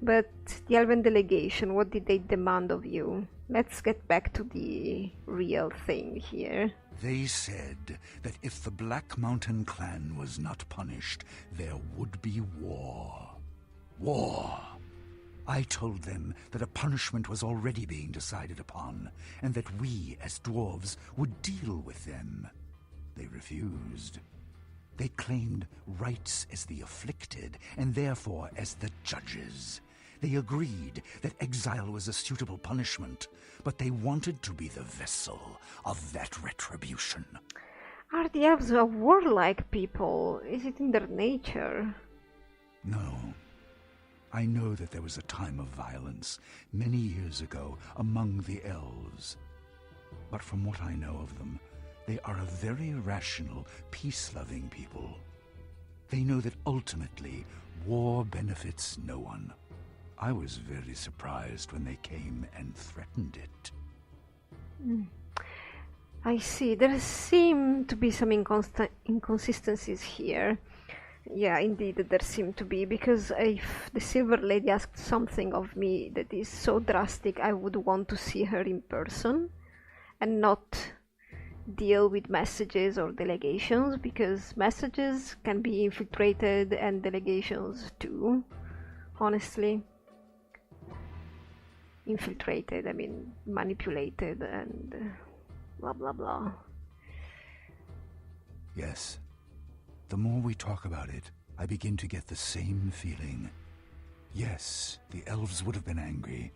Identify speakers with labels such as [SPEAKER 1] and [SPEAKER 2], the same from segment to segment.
[SPEAKER 1] But the Elven delegation, what did they demand of you? Let's get back to the real thing here.
[SPEAKER 2] They said that if the Black Mountain clan was not punished, there would be war. War! I told them that a punishment was already being decided upon, and that we, as dwarves, would deal with them. They refused. They claimed rights as the afflicted, and therefore as the judges. They agreed that exile was a suitable punishment, but they wanted to be the vessel of that retribution.
[SPEAKER 1] Are the elves a warlike people? Is it in their nature?
[SPEAKER 2] No. I know that there was a time of violence many years ago among the elves. But from what I know of them, they are a very rational, peace-loving people. They know that ultimately, war benefits no one. I was very surprised when they came and threatened it.
[SPEAKER 1] I see. There seem to be some inconsistencies here. Yeah, indeed, there seem to be, because if the Silver Lady asked something of me that is so drastic, I would want to see her in person and not deal with messages or delegations, because messages can be infiltrated and delegations too, honestly. Infiltrated, I mean manipulated and blah blah blah.
[SPEAKER 2] Yes. The more we talk about it, I begin to get the same feeling. Yes, the elves would have been angry,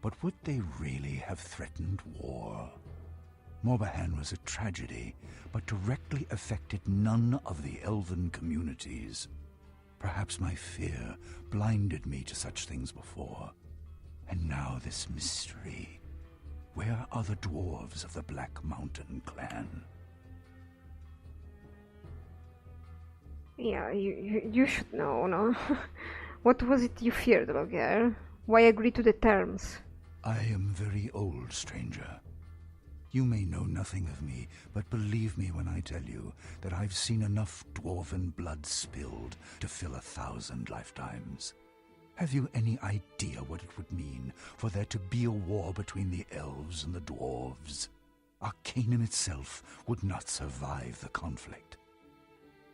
[SPEAKER 2] but would they really have threatened war? Morbahan was a tragedy, but directly affected none of the elven communities. Perhaps my fear blinded me to such things before. And now this mystery. Where are the dwarves of the Black Mountain clan?
[SPEAKER 1] Yeah, you should know, no? What was it you feared, Roger? Why agree to the terms?
[SPEAKER 2] I am very old, stranger. You may know nothing of me, but believe me when I tell you that I've seen enough dwarven blood spilled to fill 1,000 lifetimes. Have you any idea what it would mean for there to be a war between the elves and the dwarves? Arcanum itself would not survive the conflict.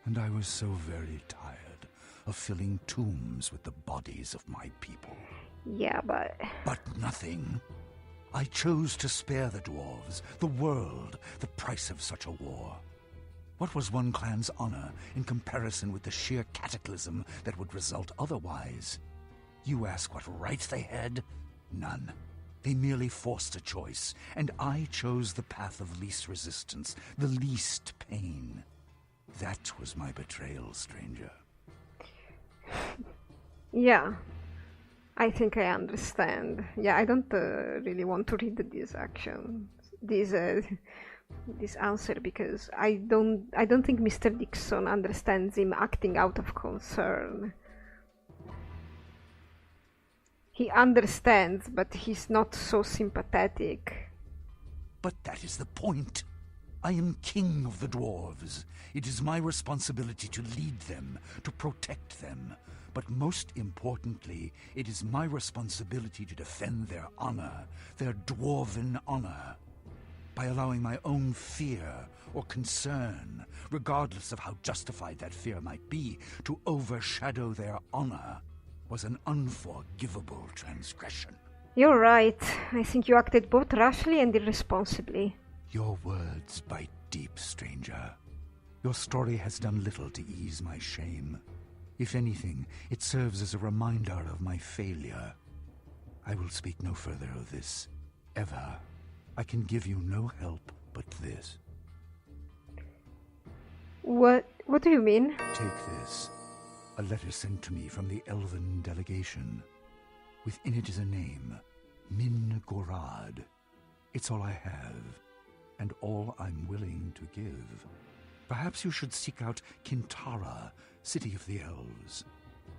[SPEAKER 2] And I was so very tired of filling tombs with the bodies of my people.
[SPEAKER 1] Yeah, but...
[SPEAKER 2] But nothing. I chose to spare the dwarves, the world, the price of such a war. What was one clan's honor in comparison with the sheer cataclysm that would result otherwise? You ask what right they had? None. They merely forced a choice, and I chose the path of least resistance, the least pain. That was my betrayal, stranger.
[SPEAKER 1] Yeah, I think I understand. Yeah, I don't really want to read this answer, because I don't think Mr.Dixon understands him acting out of concern. He understands, but he's not so sympathetic.
[SPEAKER 2] But that is the point. I am king of the dwarves. It is my responsibility to lead them, to protect them. But most importantly, it is my responsibility to defend their honor, their dwarven honor. By allowing my own fear or concern, regardless of how justified that fear might be, to overshadow their honor, was an unforgivable transgression.
[SPEAKER 1] You're right. I think you acted both rashly and irresponsibly.
[SPEAKER 2] Your words bite deep, stranger. Your story has done little to ease my shame. If anything, it serves as a reminder of my failure. I will speak no further of this, ever. I can give you no help but this.
[SPEAKER 1] What do you mean?
[SPEAKER 2] Take this. A letter sent to me from the Elven delegation. Within it is a name, Min Gorad. It's all I have, and all I'm willing to give. Perhaps you should seek out Kintara, city of the elves.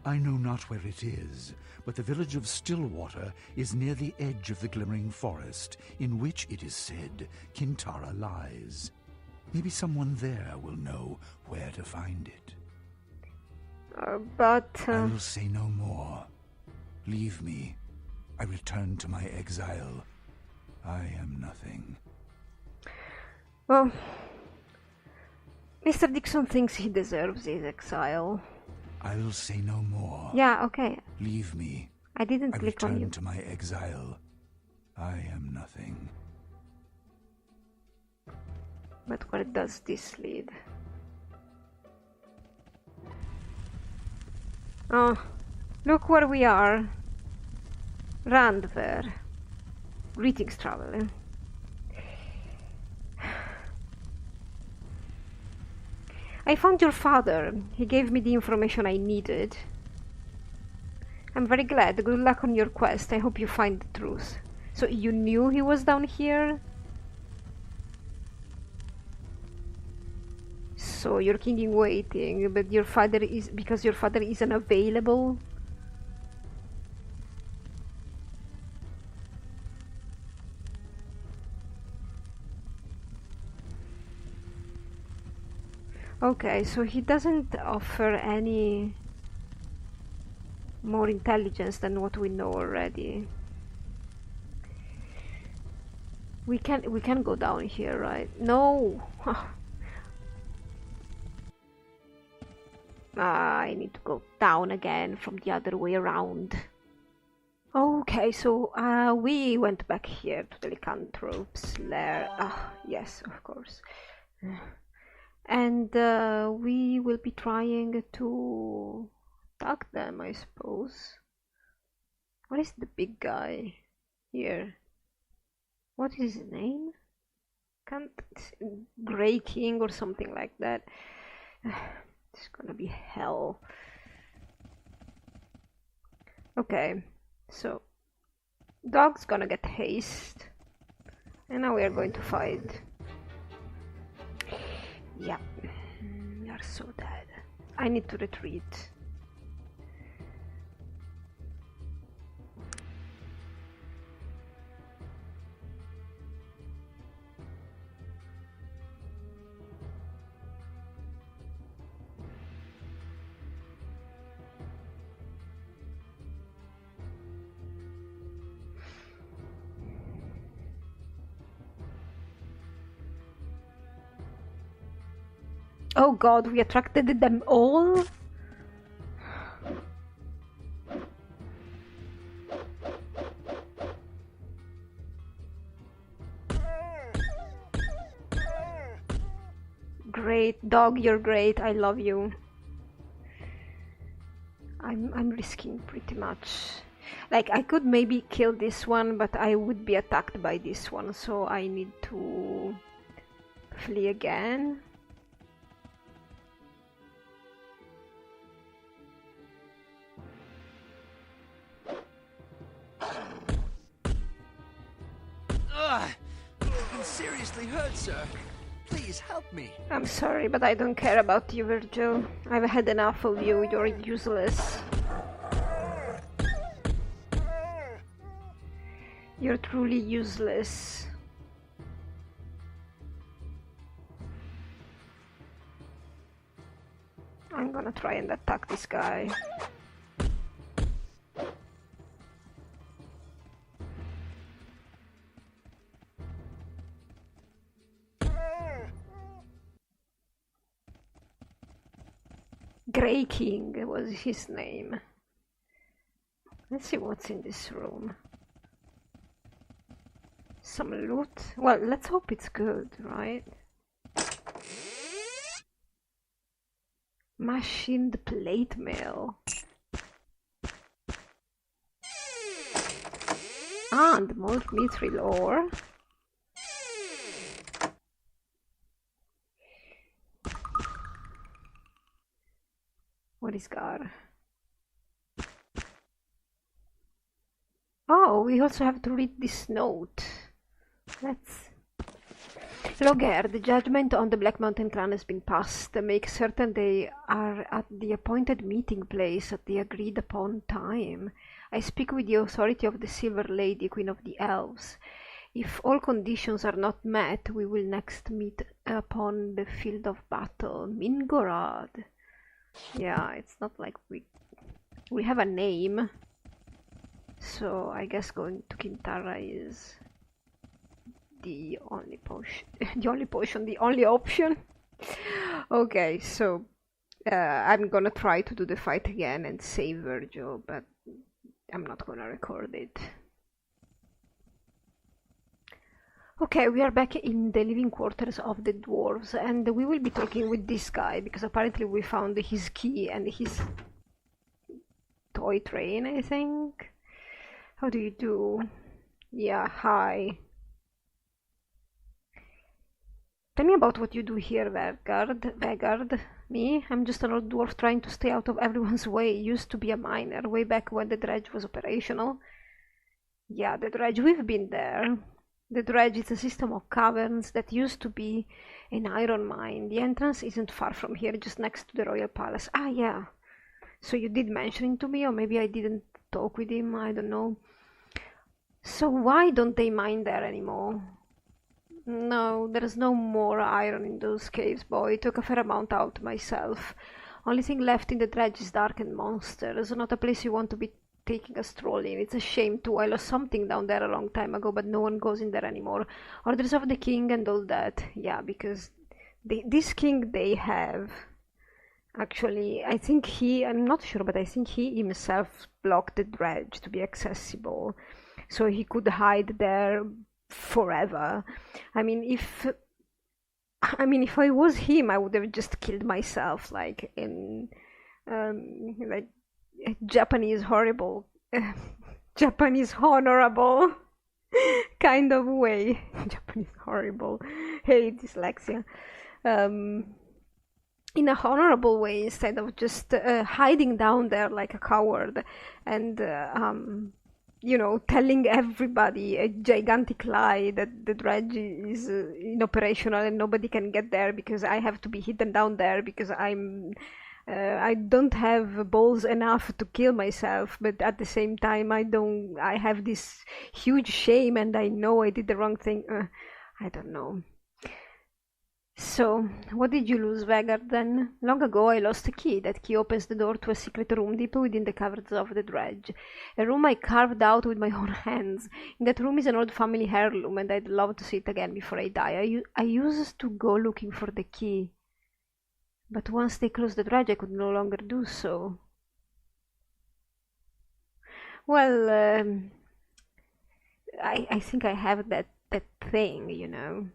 [SPEAKER 2] I know not where it is, but the village of Stillwater is near the edge of the glimmering forest, in which, it is said, Kintara lies. Maybe someone there will know where to find it.
[SPEAKER 1] But...
[SPEAKER 2] I will say no more. Leave me. I return to my exile. I am nothing.
[SPEAKER 1] Well, Mr. Dixon thinks he deserves his exile.
[SPEAKER 2] I'll say no more.
[SPEAKER 1] Yeah, okay.
[SPEAKER 2] Leave me.
[SPEAKER 1] I didn't click on you.
[SPEAKER 2] I return to my exile. I am nothing.
[SPEAKER 1] But where does this lead? Oh, look where we are. Randver. Greetings, traveler. I found your father. He gave me the information I needed. I'm very glad. Good luck on your quest. I hope you find the truth. So you knew he was down here? So you're keeping waiting, but your father is... because your father is unavailable? Okay, so he doesn't offer any more intelligence than what we know already. We can go down here, right? No! I need to go down again from the other way around. Okay, so we went back here to the lycanthrope's lair. Ah, yes, of course. And we will be trying to attack them, I suppose. What is the big guy here? What is his name? Grey King or something like that. It's gonna be hell. Okay, so dog's gonna get haste, and now we are going to fight. Yeah, we are so dead. I need to retreat. Oh god, we attracted them all? Great, dog, you're great, I love you. I'm risking pretty much. Like, I could maybe kill this one, but I would be attacked by this one, so I need to flee again.
[SPEAKER 3] I'm seriously hurt, sir. Please help me.
[SPEAKER 1] I'm sorry, but I don't care about you, Virgil. I've had enough of you. You're useless. You're truly useless. I'm gonna try and attack this guy. Grey King was his name. Let's see what's in this room. Some loot? Well, let's hope it's good, right? Machined plate mail. And more mithril ore. What is God? Oh, we also have to read this note. Let's... Logger, the judgment on the Black Mountain clan has been passed. Make certain they are at the appointed meeting place at the agreed upon time. I speak with the authority of the Silver Lady, Queen of the Elves. If all conditions are not met, we will next meet upon the field of battle. Mingorad. Yeah, it's not like we have a name. So I guess going to Kintara is the only potion, the only option. Okay, so I'm gonna try to do the fight again and save Virgil, but I'm not gonna record it. Okay, we are back in the living quarters of the dwarves, and we will be talking with this guy, because apparently we found his key and his toy train, I think. How do you do? Yeah, hi. Tell me about what you do here, Vegard. Me? I'm just an old dwarf trying to stay out of everyone's way. Used to be a miner, way back when the dredge was operational. Yeah, the dredge, we've been there. The dredge is a system of caverns that used to be an iron mine. The entrance isn't far from here, just next to the royal palace. Ah, yeah. So you did mention it to me, or maybe I didn't talk with him, I don't know. So why don't they mine there anymore? No, there's no more iron in those caves, boy. Took a fair amount out myself. Only thing left in the dredge is dark and monsters. Not a place you want to be taking a stroll in. It's a shame too. I lost something down there a long time ago, but no one goes in there anymore. Orders of the king and all that. Yeah, because this king they have, actually, I think I'm not sure, but I think he himself blocked the dredge to be accessible, so he could hide there forever. I mean, if I was him, I would have just killed myself, like in like Japanese horrible, Japanese honorable kind of way. Japanese horrible. Hey, dyslexia. In a honorable way, instead of just hiding down there like a coward and telling everybody a gigantic lie that the dredge is inoperational and nobody can get there because I have to be hidden down there because I don't have balls enough to kill myself, but at the same time I have this huge shame and I know I did the wrong thing. I don't know. So, what did you lose, Vegard, then? Long ago I lost a key. That key opens the door to a secret room deep within the caverns of the dredge. A room I carved out with my own hands. In that room is an old family heirloom, and I'd love to see it again before I die. I used to go looking for the key. But once they closed the dredge, I could no longer do so. Well, I think I have that thing,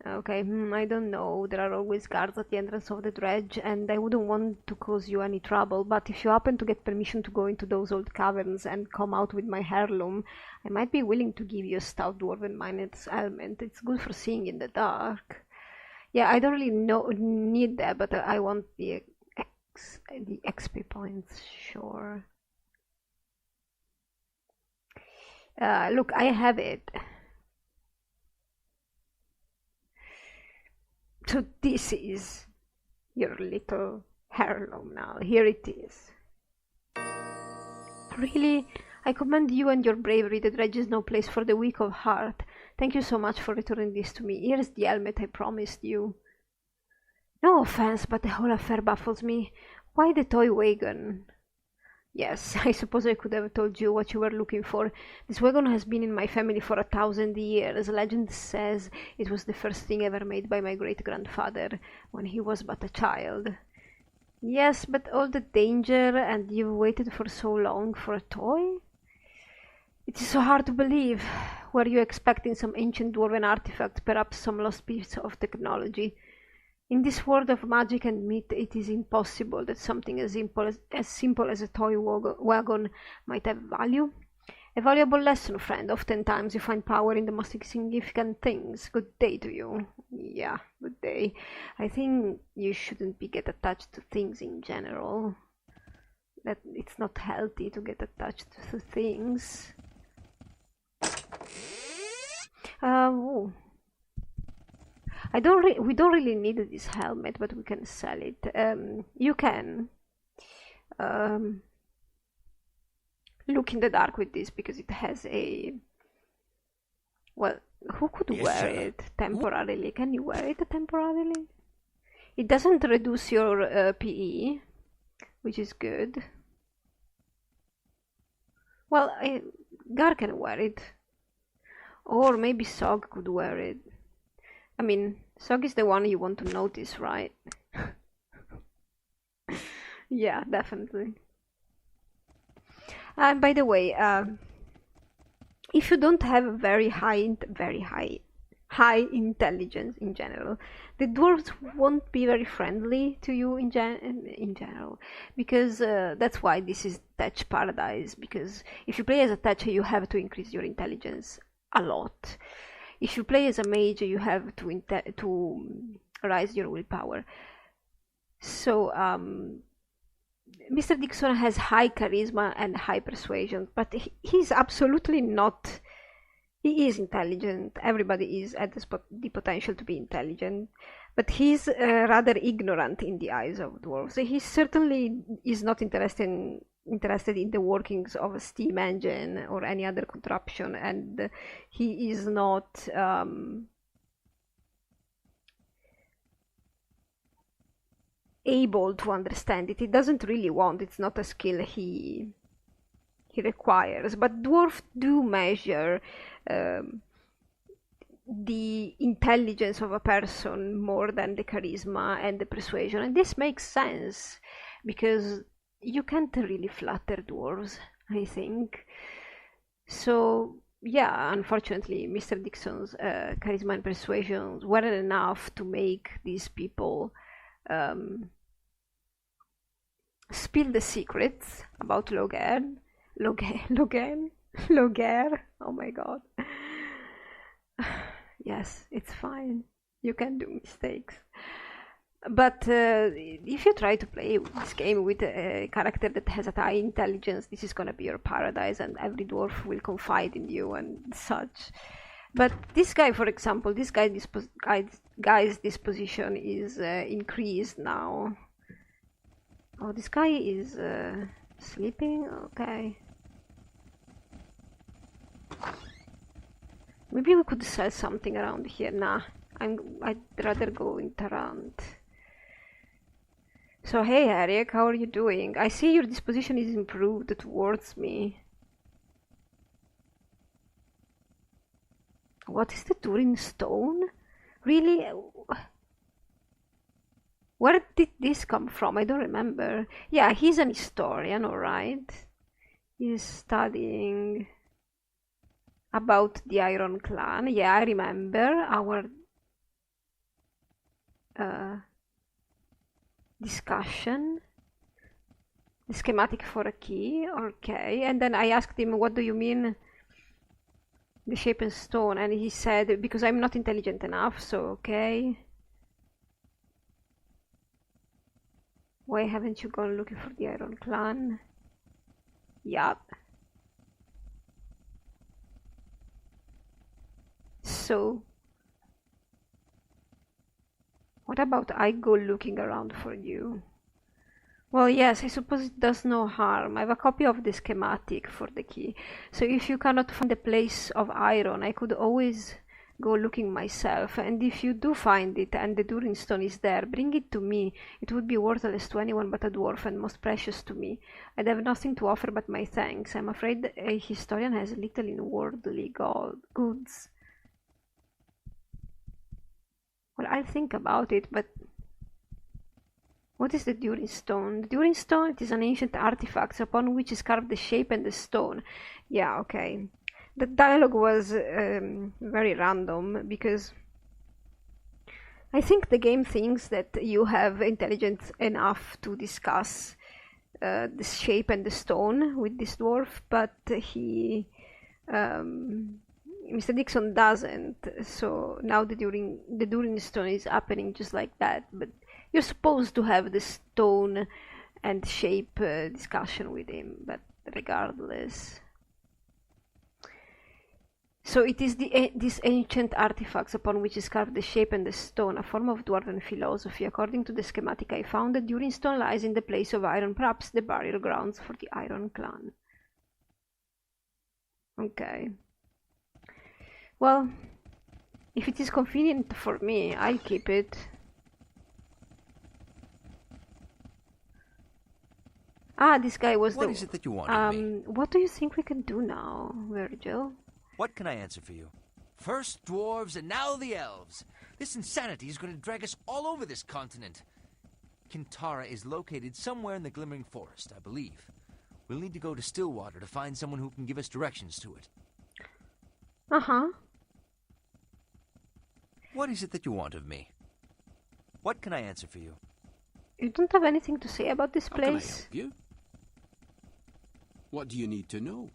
[SPEAKER 1] Okay, I don't know. There are always guards at the entrance of the dredge, and I wouldn't want to cause you any trouble, but if you happen to get permission to go into those old caverns and come out with my heirloom, I might be willing to give you a stout dwarven miner's helmet. It's good for seeing in the dark. Yeah, I don't really need that, but I want the XP points, sure. Look, I have it. So this is your little heirloom now. Here it is. Really? I commend you and your bravery. The dredge is no place for the weak of heart. Thank you so much for returning this to me. Here's the helmet I promised you. No offense, but the whole affair baffles me. Why the toy wagon? Yes, I suppose I could have told you what you were looking for. This wagon has been in my family for 1,000 years. Legend says it was the first thing ever made by my great-grandfather when he was but a child. Yes, but all the danger, and you've waited for so long for a toy? It is so hard to believe. Were you expecting some ancient dwarven artifact, perhaps some lost piece of technology? In this world of magic and myth, it is impossible that something as simple as a toy wagon might have value. A valuable lesson, friend. Oftentimes you find power in the most insignificant things. Good day to you. Yeah, good day. I think you shouldn't get attached to things in general. That it's not healthy to get attached to things. Ooh. We don't really need this helmet, but we can sell it. You can look in the dark with this because it has a... Well, who could wear it temporarily? Can you wear it temporarily? It doesn't reduce your PE, which is good. Well, Gar can wear it. Or maybe Sog could wear it. I mean, Sog is the one you want to notice, right? Yeah, definitely. And by the way, if you don't have very high intelligence in general, the dwarves won't be very friendly to you in general, because that's why this is Thatch Paradise. Because if you play as a Thatcher, you have to increase your intelligence a lot. If you play as a mage, you have to raise your willpower. So Mr. Dixon has high charisma and high persuasion, but he's absolutely not. He is intelligent. Everybody is at the potential to be intelligent, but he's rather ignorant in the eyes of dwarves. He certainly is not interested in the workings of a steam engine or any other contraption, and he is not able to understand it. He doesn't really want. It's not a skill he requires. But dwarves do measure the intelligence of a person more than the charisma and the persuasion, and this makes sense because you can't really flatter dwarves, I think. So yeah, unfortunately, Mr. Dixon's charisma and persuasion weren't enough to make these people spill the secrets about Logan. Oh my god. Yes, it's fine. You can do mistakes. But if you try to play this game with a character that has a high intelligence, this is gonna be your paradise, and every dwarf will confide in you and such. But this guy, for example, this guy's disposition is increased now. Oh, this guy is sleeping? Okay. Maybe we could sell something around here. Nah, I'd rather go in Tarant. So hey Eric, how are you doing? I see your disposition is improved towards me. What is the Turin stone? Really? Where did this come from? I don't remember. Yeah, he's an historian, alright. He's studying about the Iron Clan. Yeah, I remember our discussion. The schematic for a key, okay. And then I asked him, what do you mean the shape and stone? And he said, because I'm not intelligent enough, so okay. Why haven't you gone looking for the Iron Clan? Yup. So, what about I go looking around for you? Well, yes, I suppose it does no harm. I have a copy of the schematic for the key. So if you cannot find the place of iron, I could always go looking myself. And if you do find it and the Durin stone is there, bring it to me. It would be worthless to anyone but a dwarf and most precious to me. I'd have nothing to offer but my thanks. I'm afraid a historian has little in worldly goods. Well, I'll think about it, but what is the Durin stone? The Durin stone, it is an ancient artifact upon which is carved the shape and the stone. Yeah, okay. The dialogue was very random because I think the game thinks that you have intelligence enough to discuss the shape and the stone with this dwarf, but Mr. Dixon doesn't. So now the Durin stone is happening just like that, but you're supposed to have the stone and shape discussion with him, but regardless. So it is these ancient artifacts upon which is carved the shape and the stone, a form of dwarven philosophy. According to the schematic I found, the Durin stone lies in the place of iron, perhaps the burial grounds for the Iron Clan. Okay. Well, if it is convenient for me, I'll keep it. Ah, this guy was
[SPEAKER 3] What is it that you want of me?
[SPEAKER 1] What do you think we can do now, Virgil?
[SPEAKER 3] What can I answer for you? First dwarves and now the elves. This insanity is going to drag us all over this continent. Kintara is located somewhere in the Glimmering Forest, I believe. We'll need to go to Stillwater to find someone who can give us directions to it.
[SPEAKER 1] Uh-huh.
[SPEAKER 3] What is it that you want of me? What can I answer for you?
[SPEAKER 1] You don't have anything to say about this
[SPEAKER 4] How can I
[SPEAKER 1] place?
[SPEAKER 4] help you? What do you need to know?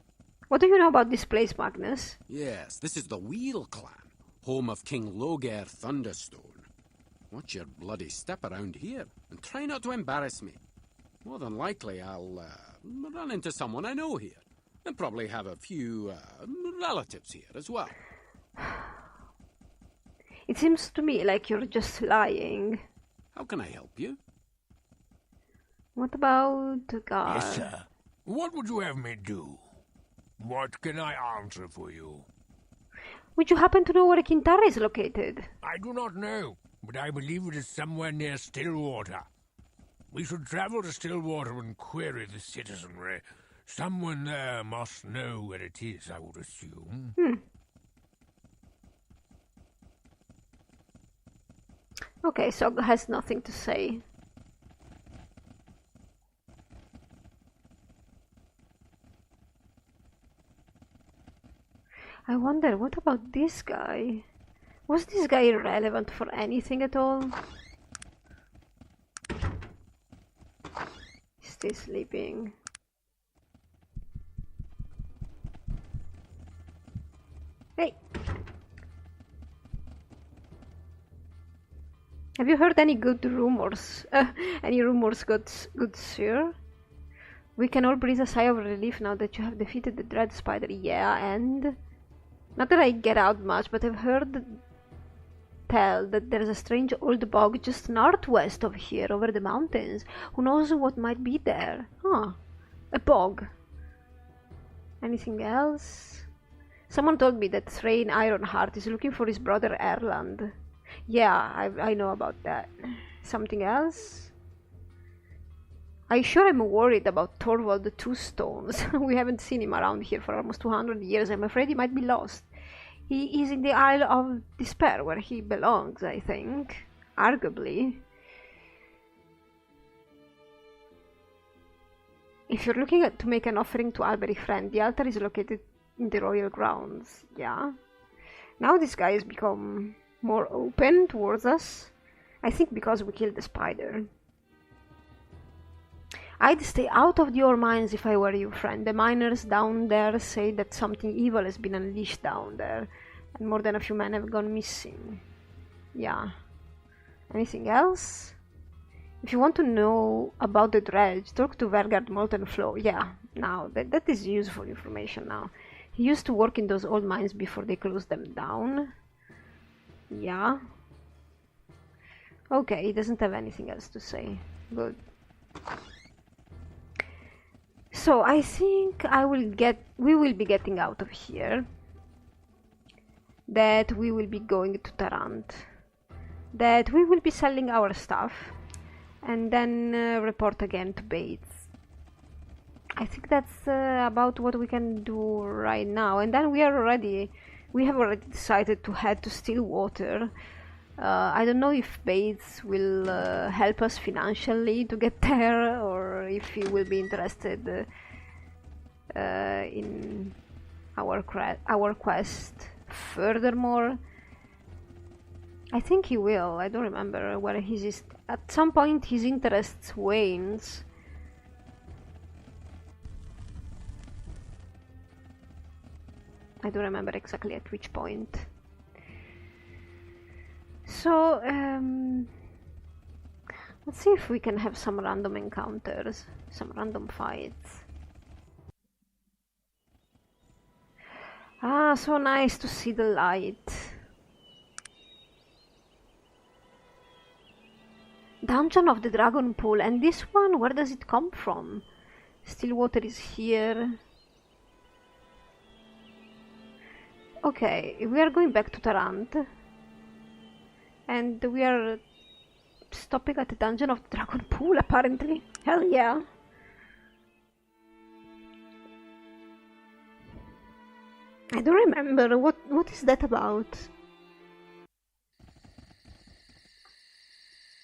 [SPEAKER 1] What do you know about this place, Magnus?
[SPEAKER 4] Yes, this is the Wheel Clan, home of King Logair Thunderstone. Watch your bloody step around here, and try not to embarrass me. More than likely, I'll run into someone I know here, and probably have a few relatives here as well.
[SPEAKER 1] It seems to me like you're just lying.
[SPEAKER 4] How can I help you?
[SPEAKER 1] What about the guy?
[SPEAKER 5] Yes, sir. What would you have me do? What can I answer for you?
[SPEAKER 1] Would you happen to know where Kintara is located?
[SPEAKER 5] I do not know, but I believe it is somewhere near Stillwater. We should travel to Stillwater and query the citizenry. Someone there must know where it is, I would assume.
[SPEAKER 1] Okay, Sog has nothing to say. I wonder, what about this guy? Was this guy irrelevant for anything at all? He's still sleeping. Hey! Have you heard any good rumors? Any rumors, good sir? We can all breathe a sigh of relief now that you have defeated the Dread Spider. Yeah, and... Not that I get out much, but I've heard tell that there's a strange old bog just northwest of here, over the mountains. Who knows what might be there? Huh. A bog. Anything else? Someone told me that Thrain Ironheart is looking for his brother Erland. Yeah, I know about that. Something else? I'm worried about Thorvald the Two Stones. We haven't seen him around here for almost 200 years. I'm afraid he might be lost. He is in the Isle of Despair, where he belongs, I think. Arguably. If you're looking to make an offering to Alberic Friend, the altar is located in the royal grounds. Yeah. Now this guy has become more open towards us. I think because we killed the spider. I'd stay out of your mines if I were you, friend. The miners down there say that something evil has been unleashed down there, and more than a few men have gone missing. Yeah. Anything else? If you want to know about the dredge, talk to Vergard Molten Flow. Yeah, now that is useful information now. He used to work in those old mines before they closed them down. Yeah. Okay, he doesn't have anything else to say. Good. So I think we will be getting out of here. That we will be going to Tarant. That we will be selling our stuff. And then report again to Bates. I think that's about what we can do right now. And then we have already decided to head to Stillwater. I don't know if Bates will help us financially to get there, or if he will be interested in our quest. Furthermore, I think he will. I don't remember where at some point his interest wanes. I don't remember exactly at which point. So, let's see if we can have some random encounters, some random fights. Ah, so nice to see the light. Dungeon of the Dragon Pool, and this one, where does it come from? Stillwater is here. Okay, we are going back to Tarant. And we are stopping at the Dungeon of the Dragon Pool, apparently. Hell yeah. I don't remember. What is that about?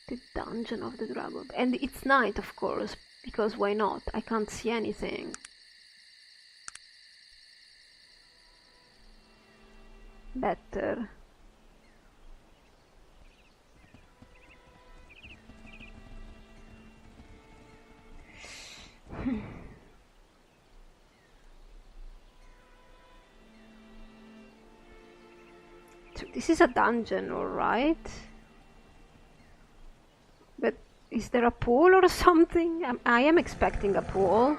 [SPEAKER 1] The dungeon of the dragon. And it's night, of course, because why not? I can't see anything. Better. So this is a dungeon, alright? But is there a pool or something? I am expecting a pool.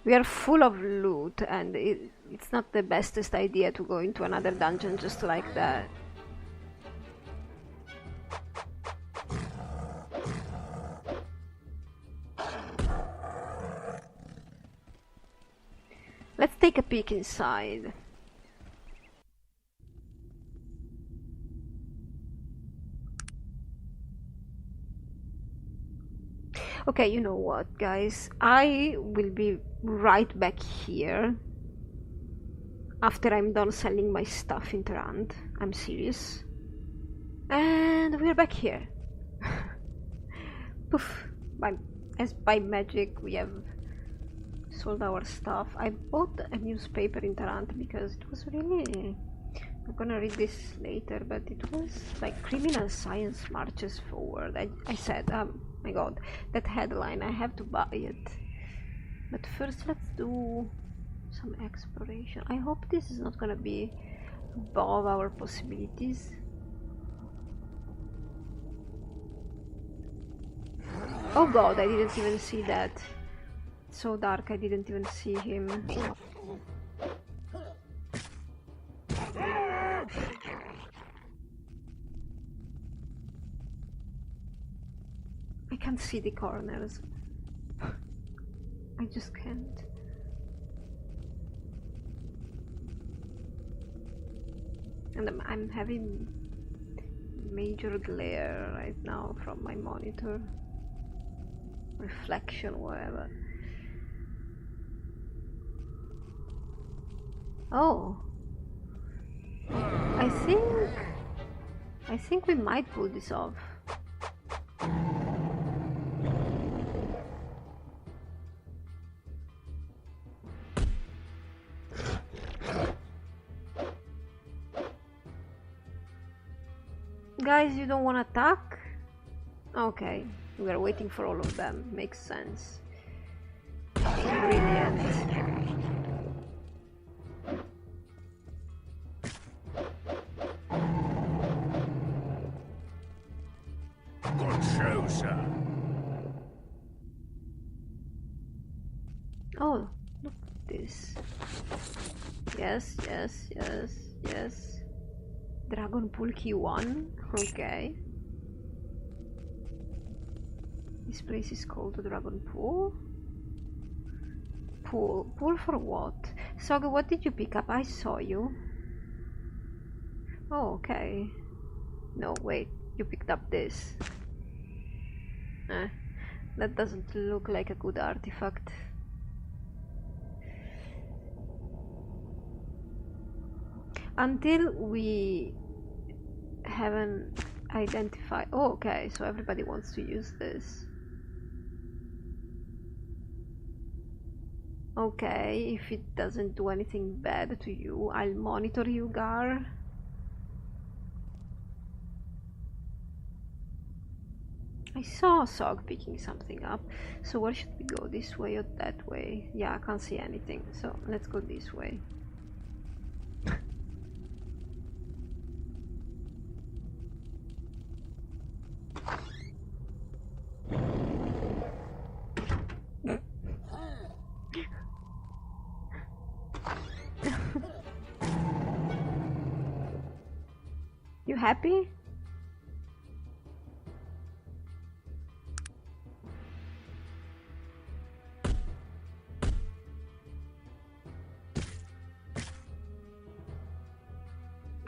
[SPEAKER 1] We are full of loot, and it's not the bestest idea to go into another dungeon just like that. Let's take a peek inside. Okay, you know what, guys? I will be right back here after I'm done selling my stuff in Tarant. I'm serious. And we're back here. Poof. As by magic, we have sold our stuff. I bought a newspaper in Tarant because it was really... I'm gonna read this later, but it was like criminal science marches forward. I said, my god, that headline, I have to buy it. But first let's do some exploration. I hope this is not gonna be above our possibilities. Oh god, I didn't even see that. It's so dark, I didn't even see him. I can't see the corners. I just can't. And I'm having major glare right now from my monitor. Reflection, whatever. Oh. I think we might pull this off. Guys, you don't want to attack? Okay, we are waiting for all of them. Makes sense. Brilliant.
[SPEAKER 5] Good show, sir.
[SPEAKER 1] Oh, look at this. Yes, yes, yes, yes. Dragon Pool Key 1. Okay. This place is called the Dragon Pool. Pool for what? Soga, what did you pick up? I saw you. Oh, okay. No, wait. You picked up this. That doesn't look like a good artifact. Until we haven't identified... Oh, okay, so everybody wants to use this. Okay, if it doesn't do anything bad to you, I'll monitor you, Gar. I saw Sog picking something up, so where should we go? This way or that way? Yeah, I can't see anything, so let's go this way. You happy?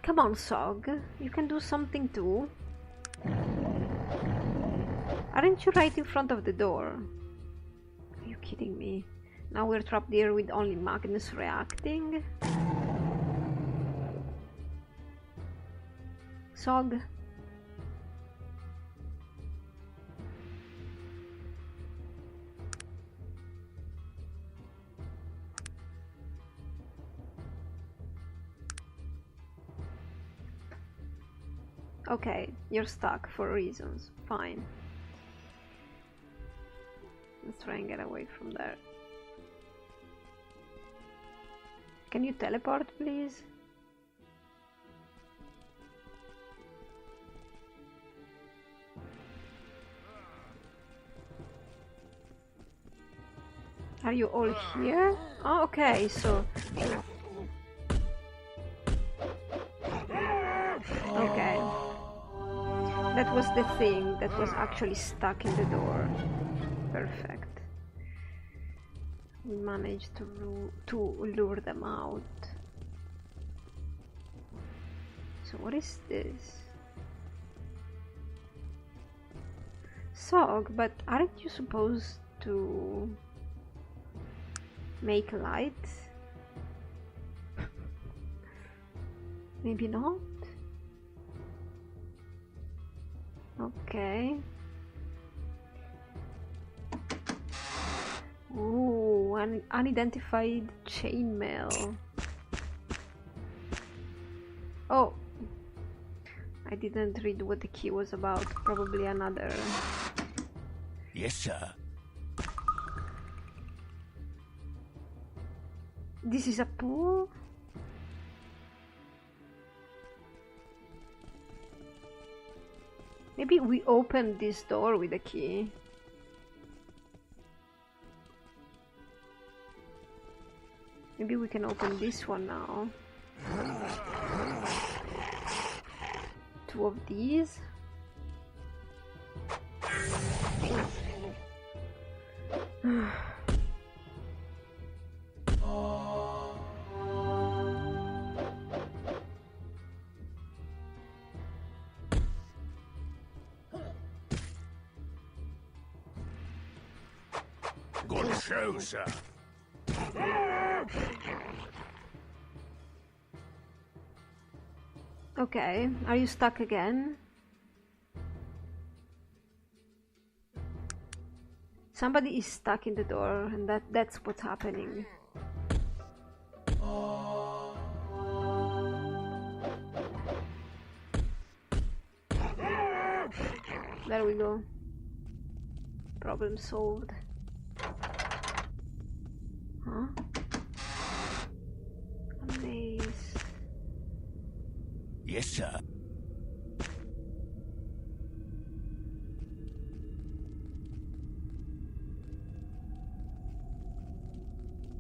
[SPEAKER 1] Come on, Sog. You can do something too. Aren't you right in front of the door? Are you kidding me? Now we're trapped here with only Magnus reacting? Sog? Okay, you're stuck for reasons. Fine. Let's try and get away from there. Can you teleport, please? Are you all here? Oh, okay, so... Okay. That was the thing that was actually stuck in the door. Perfect. We managed to lure them out. So what is this? Sog, but aren't you supposed to make light? Maybe not? Okay. Ooh, an unidentified chainmail. Oh, I didn't read what the key was about. Probably another.
[SPEAKER 5] Yes, sir.
[SPEAKER 1] This is a pool? Maybe we opened this door with a key. Maybe we can open this one now. 2 of these.
[SPEAKER 5] Good show, sir.
[SPEAKER 1] Okay, are you stuck again? Somebody is stuck in the door, and that's what's happening. There we go. Problem solved. Huh? A maze.
[SPEAKER 5] Yes, sir.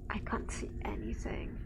[SPEAKER 1] I can't see anything.